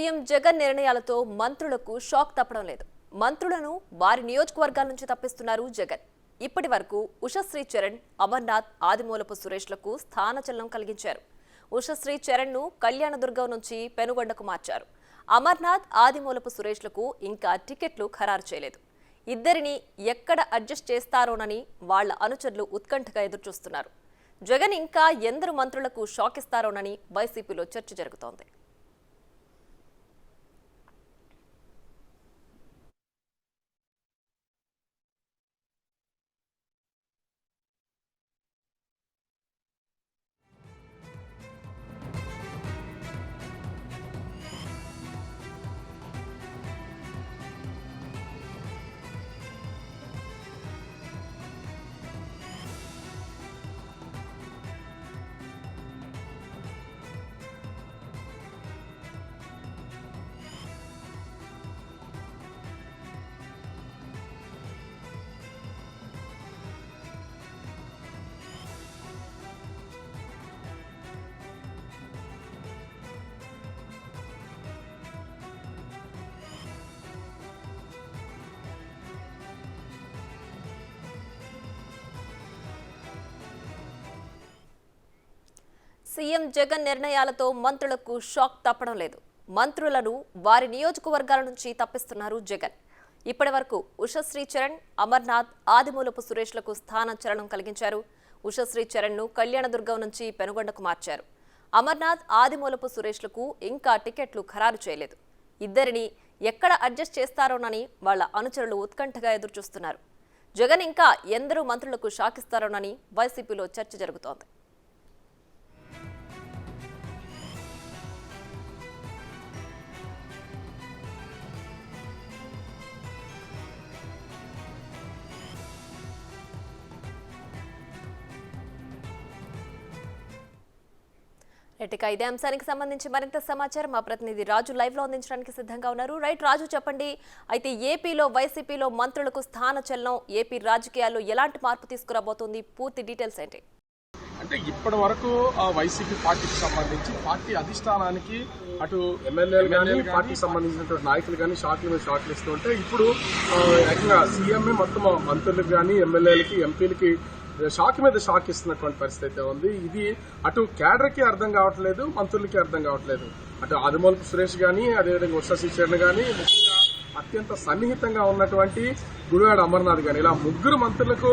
CM Jagan నిర్ణయాలతో మంత్రులకు shock తప్పడం లేదు. మంత్రులను వారి నియోజకవర్గాల నుంచి తప్పిస్తున్నారు జగన్. ఇప్పటి వరకు ఉషశ్రీ చరణ్, అమర్నాథ్, ఆదిమూలపు సురేష్లకు స్థానచలనం కలిగించారు. ఉషశ్రీ చరణ్ ను కళ్యాణదుర్గం నుంచి పెనుగొండకు మార్చారు. అమర్నాథ్, ఆదిమూలపు సురేష్లకు ఇంకా టికెట్లు ఖరారు చేయలేదు. ఇద్దరిని ఎక్కడ అడ్జస్ట్ చేస్తారోనని వాళ్ల అనుచరులు ఉత్కంఠగా ఎదురుచూస్తున్నారు. జగన్ ఇంకా ఎందరు మంత్రులకు షాక్ ఇస్తారోనని వైసీపీలో చర్చ జరుగుతోంది. సీఎం జగన్ నిర్ణయాలతో మంత్రులకు షాక్ తప్పడం లేదు. మంత్రులను వారి నియోజకవర్గాల నుంచి తప్పిస్తున్నారు జగన్. ఇప్పటి వరకు ఉషశ్రీ చరణ్, అమర్నాథ్, ఆదిమూలపు సురేష్లకు స్థానచలనం కలిగించారు. ఉషశ్రీ చరణ్ ను కళ్యాణదుర్గం నుంచి పెనుగొండకు మార్చారు. అమర్నాథ్, ఆదిమూలపు సురేష్లకు ఇంకా టికెట్లు ఖరారు చేయలేదు. ఇద్దరిని ఎక్కడ అడ్జస్ట్ చేస్తారోనని వాళ్ల అనుచరులు ఉత్కంఠగా ఎదురుచూస్తున్నారు. జగన్ ఇంకా ఎందరూ మంత్రులకు షాక్ ఇస్తారోనని వైసీపీలో చర్చ జరుగుతోంది. ఇదే అంశానికి సంబంధించి మరింత సమాచారం మా ప్రతినిధి రాజు లైవ్ లో అందించడానికి సిద్ధంగా ఉన్నారు. రైట్ రాజు, చెప్పండి. అయితే ఏపీలో వైసీపీలో మంత్రులకు స్థానచలనం ఏపీ రాజకీయాల్లో ఎలాంటి మార్పు తీసుకురాబోతోంది? పూర్తి డీటెయిల్స్ ఏంటి? అంటే ఇప్పటి వరకు వైసీపీ పార్టీకి సంబంధించి పార్టీ అధిష్టానానికి అటు ఎమ్మెల్యేలు కానీ పార్టీకి సంబంధించినటువంటి నాయకులు కానీ షాక్ల మీద షాక్లు ఇస్తుంటే ఇప్పుడు ఏకంగా సీఎంఏ మొత్తం మంత్రులకు కానీ ఎమ్మెల్యేలకి ఎంపీలకి షాక్ మీద షాక్ ఇస్తున్నటువంటి పరిస్థితి అయితే ఉంది. ఇది అటు క్యాడర్కి అర్థం కావట్లేదు, మంత్రులకి అర్థం కావట్లేదు. అటు ఆదిమూలపు సురేష్ గానీ, అదేవిధంగా ఉషశ్రీ చరణ్ గానీ, ముఖ్యంగా అత్యంత సన్నిహితంగా ఉన్నటువంటి గుడివాడ అమర్నాథ్ గాని, ఇలా ముగ్గురు మంత్రులకు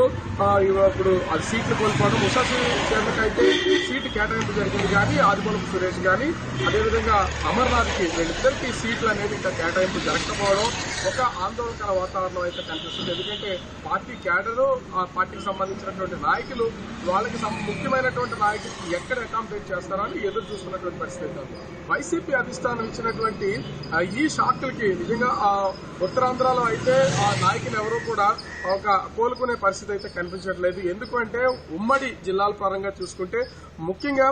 ఇప్పుడు అది సీట్లు కోల్పోవడం. ఉషశ్రీ చరణ్ అయితే సీటు కేటాయింపు జరిగింది కానీ ఆదిమూలపు సురేష్ గాని, అదేవిధంగా అమర్నాథ్ కి వీళ్ళిద్దరికి సీట్లు అనేది ఇంకా కేటాయింపు జరగకపోవడం ఒక ఆందోళనకర వాతావరణం అయితే కనిపిస్తుంది. ఎందుకంటే పార్టీ క్యాడరు, ఆ పార్టీకి సంబంధించినటువంటి నాయకులు వాళ్ళకి ముఖ్యమైనటువంటి నాయకులు ఎక్కడ అకామిడేట్ చేస్తారో అని ఎదురు చూస్తున్నటువంటి పరిస్థితి ఉంది. వైసీపీ అధిష్టానం ఇచ్చినటువంటి ఈ షాక్లకి నిజంగా ఉత్తరాంధ్రలో అయితే ఆ నాయకులు ఎవరూ కూడా ఒక కోలుకునే పరిస్థితి అయితే కనిపించట్లేదు. ఎందుకంటే ఉమ్మడి జిల్లాల పరంగా చూసుకుంటే ముఖ్యంగా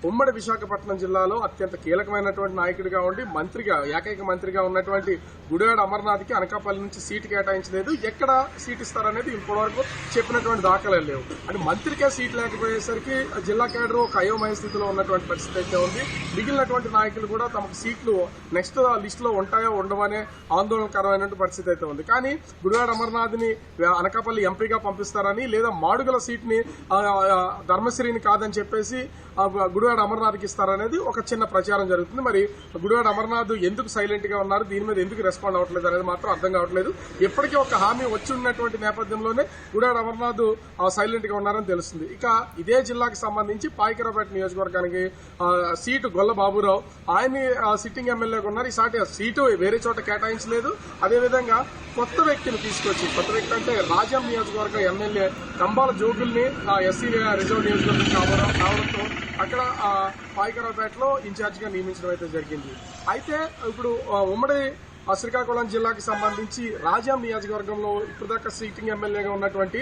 ఉమ్మడి విశాఖపట్నం జిల్లాలో అత్యంత కీలకమైనటువంటి నాయకుడిగా ఉండి మంత్రిగా, ఏకైక మంత్రిగా ఉన్నటువంటి గుడివాడ అమర్నాథ్ కి అనకాపల్లి నుంచి సీటు కేటాయించలేదు. ఎక్కడ సీటు ఇస్తారనేది ఇప్పటివరకు చెప్పినటువంటి దాఖలాలు లేవు. అంటే మంత్రికే సీటు లేకపోయేసరికి జిల్లా కేడర్ ఒక అయోమయ స్థితిలో ఉన్నటువంటి పరిస్థితి అయితే ఉంది. మిగిలినటువంటి నాయకులు కూడా తమకు సీట్లు నెక్స్ట్ లిస్ట్ లో ఉంటాయో ఉండవనే ఆందోళనకరమైన పరిస్థితి అయితే ఉంది. కానీ గుడివాడ అమర్నాథ్ ని అనకాపల్లి ఎంపీగా పంపిస్తారని, లేదా మాడుగుల సీట్ ని ధర్మశ్రీని కాదని చెప్పేసి గుడివాడ అమర్నాథ్ కి ఇస్తారనేది ఒక చిన్న ప్రచారం జరుగుతుంది. మరి గుడివాడ అమర్నాథ్ ఎందుకు సైలెంట్ గా ఉన్నారు, దీని మీద ఎందుకు రెస్పాండ్ అవ్వట్లేదు అనేది మాత్రం అర్థం కావట్లేదు. ఇప్పటికీ ఒక హామీ వచ్చి ఉన్నటువంటి నేపథ్యంలోనే గుడివాడ అమర్నాథ్ సైలెంట్ గా ఉన్నారని తెలుస్తుంది. ఇక ఇదే జిల్లాకు సంబంధించి పాయకరావుపేట నియోజకవర్గానికి సీటు గొల్ల బాబురావు, ఆయన్ని సిట్టింగ్ ఎమ్మెల్యేగా ఉన్నారు. ఈసారి సీటు వేరే చోట కేటాయించలేదు. అదేవిధంగా కొత్త వ్యక్తిని తీసుకొచ్చి, కొత్త వ్యక్తి అంటే రాజం నియోజకవర్గ ఎమ్మెల్యే కంబాల జోగుల్ని ఎస్సీ రిజర్వ్ నియోజకవర్గం కావడంతో అక్కడ పాయకరావుపేటలో ఇన్ఛార్జ్ గా నియమించడం అయితే జరిగింది. అయితే ఇప్పుడు ఉమ్మడి శ్రీకాకుళం జిల్లాకి సంబంధించి రాజాం నియోజకవర్గంలో ఇప్పటిదాకా సిట్టింగ్ ఎమ్మెల్యేగా ఉన్నటువంటి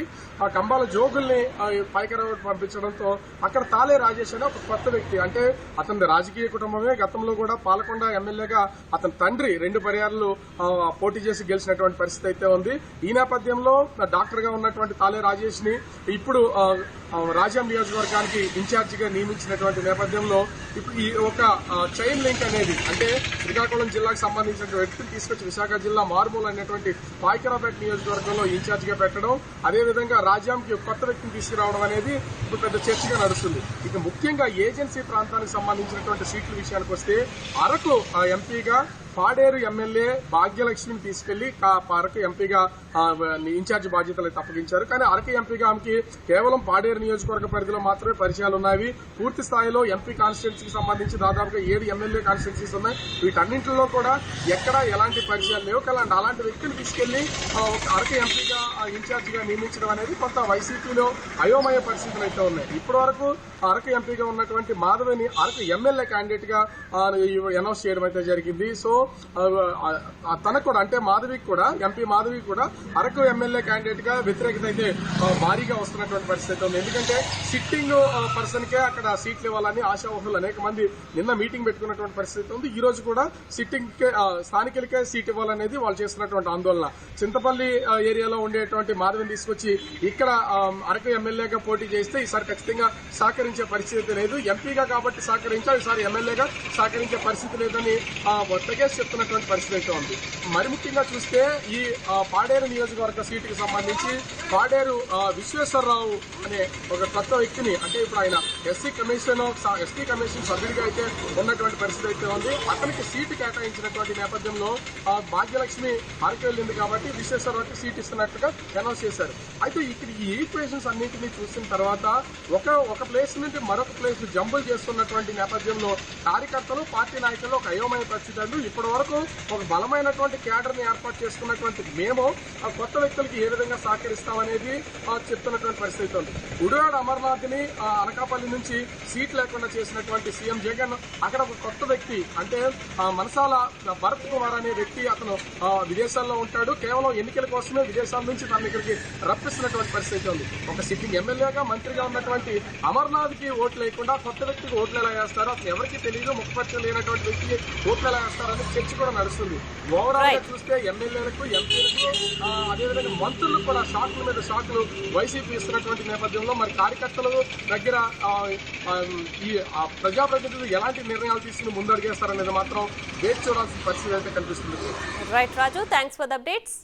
కంబాల జోగుల్ని పైకరావుకి పంపించడంతో అక్కడ తాలే రాజేష్ అనే ఒక కొత్త వ్యక్తి, అంటే అతని రాజకీయ కుటుంబమే గతంలో కూడా పాలకొండ ఎమ్మెల్యేగా అతని తండ్రి 2 పర్యాలు పోటీ చేసి గెలిచినటువంటి పరిస్థితి అయితే ఉంది. ఈ నేపథ్యంలో డాక్టర్ గా ఉన్నటువంటి తాలే రాజేష్ ని ఇప్పుడు రాజాం నియోజకవర్గానికి ఇన్ఛార్జిగా నియమించినటువంటి నేపథ్యంలో ఇప్పుడు ఈ ఒక చైన్ లింక్ అనేది, అంటే శ్రీకాకుళం జిల్లాకు సంబంధించిన వ్యక్తిని తీసుకొచ్చి విశాఖ జిల్లా మారుమూల అనేటువంటి పాయకరాపేట నియోజకవర్గంలో ఇన్ఛార్జిగా పెట్టడం, అదేవిధంగా రాజాంకి కొత్త వ్యక్తిని తీసుకురావడం అనేది ఇప్పుడు పెద్ద చర్చగా నడుస్తుంది. ఇక ముఖ్యంగా ఏజెన్సీ ప్రాంతానికి సంబంధించినటువంటి సీట్ల విషయానికి వస్తే అరకు ఎంపీగా పాడేరు ఎమ్మెల్యే భాగ్యలక్ష్మిని తీసుకెళ్లి అరకు ఎంపీగా ఇన్ఛార్జ్ బాధ్యతలు అప్పగించారు. కానీ అరకు ఎంపీగా ఆమెకి కేవలం పాడేరు నియోజకవర్గ పరిధిలో మాత్రమే పరిచయాలు ఉన్నాయి. పూర్తి స్థాయిలో ఎంపీ కాన్స్టిట్యున్సీకి సంబంధించి దాదాపుగా 7 ఎమ్మెల్యే కాన్స్టిట్యున్సీస్ ఉన్నాయి. వీటన్నింటిలో కూడా ఎక్కడా ఎలాంటి పరిచయాలు లేవు. అలాంటి వ్యక్తిని తీసుకెళ్లి అరకు ఎంపీగా ఇన్ఛార్జ్ గా నియమించడం అనేది కొంత వైసీపీలో అయోమయ పరిస్థితులు అయితే ఉన్నాయి. ఇప్పటి వరకు అరకు ఎంపీగా ఉన్నటువంటి మాధవిని అరకు ఎమ్మెల్యే క్యాండిడేట్ గా అనౌన్స్ చేయడం అయితే జరిగింది. సో తనకు కూడా, అంటే మాధవికి కూడా, ఎంపీ మాధవికి కూడా అరకు ఎమ్మెల్యే క్యాండిడేట్ గా వ్యతిరేకత అయితే భారీగా వస్తున్నటువంటి పరిస్థితి ఉంది. ఎందుకంటే సిట్టింగ్ పర్సన్ కే అక్కడ సీట్లు ఇవ్వాలని ఆశావహులు అనేక మంది నిన్న మీటింగ్ పెట్టుకున్నటువంటి పరిస్థితి ఉంది. ఈ రోజు కూడా సిట్టింగ్ కే స్థానికులకే సీట్ ఇవ్వాలనేది వాళ్ళు చేస్తున్నటువంటి ఆందోళన. చింతపల్లి ఏరియాలో ఉండేటువంటి మాధవిని తీసుకొచ్చి ఇక్కడ అరకు ఎమ్మెల్యేగా పోటీ చేస్తే ఈసారి ఖచ్చితంగా సహకరించే పరిస్థితి లేదు. ఎంపీగా కాబట్టి సహకరించారు, ఈసారి ఎమ్మెల్యేగా సహకరించే పరిస్థితి లేదని తెగేసి చెప్తున్నటువంటి పరిస్థితి అయితే ఉంది. మరి ముఖ్యంగా చూస్తే ఈ పాడేరు నియోజకవర్గ సీటుకి సంబంధించి పాడేరు విశ్వేశ్వరరావు అనే ఒక కొత్త వ్యక్తిని, అంటే ఇప్పుడు ఆయన ఎస్టీ కమిషన్ సభ్యుడిగా అయితే ఉన్నటువంటి పరిస్థితి అయితే ఉంది. అతనికి సీటు కేటాయించినటువంటి నేపథ్యంలో భాగ్యలక్ష్మి అరకు వెళ్ళింది కాబట్టి విశ్వేశ్వరరావుకి సీట్ ఇస్తున్నట్టుగా అనౌన్స్ చేశారు. అయితే ఇక్కడ ఈ ఈక్వేషన్స్ అన్నింటినీ చూసిన తర్వాత ఒక ప్లేస్ నుండి మరొక ప్లేస్ జంబుల్ చేస్తున్నటువంటి నేపథ్యంలో కార్యకర్తలు, పార్టీ నాయకులు ఒక అయోమయ పరిస్థితి. ఇప్పటి వరకు ఒక బలమైనటువంటి క్యాడర్ ని ఏర్పాటు చేసుకున్నటువంటి మేము కొత్త వ్యక్తులకి ఏ విధంగా సహకరిస్తామనేది చెప్తున్నటువంటి పరిస్థితి ఉంది. ఉడివాడ అమర్నాథ్ ని అనకాపల్లి నుంచి సీట్ లేకుండా చేసినటువంటి సీఎం జగన్ అక్కడ ఒక కొత్త వ్యక్తి, అంటే మనసాల భరత్ కుమార్ అనే వ్యక్తి, అతను విదేశాల్లో ఉంటాడు. కేవలం ఎన్నికల కోసమే విదేశాల నుంచి తన ఇక్కడికి రప్పిస్తున్నటువంటి పరిస్థితి ఉంది. ఒక సిట్టింగ్ ఎమ్మెల్యేగా, మంత్రిగా ఉన్నటువంటి అమర్నాథ్ కి ఓట్లు లేకుండా కొత్త వ్యక్తికి ఓట్లు ఎలా వేస్తారో అతను ఎవరికి తెలియదు. ముఖపరిచయం లేనటువంటి వ్యక్తికి ఓట్లు ఎలా వేస్తారని చర్చ కూడా నడుస్తుంది. ఓవరాల్ గా చూస్తే ఎమ్మెల్యేలకు, ఎంపీలకు, అదేవిధంగా మంత్రులకు కూడా షాకుల మీద షాకులు వైసీపీ ఇస్తున్నటువంటి నేపథ్యంలో మరి కార్యకర్తల దగ్గర ఈ ప్రజాప్రతినిధులు ఎలాంటి నిర్ణయాలు తీసుకుని ముందడుగేస్తారనేది మాత్రం వేచి చూడాల్సిన పరిస్థితి అయితే కనిపిస్తుంది. Right Raju, thanks for the updates.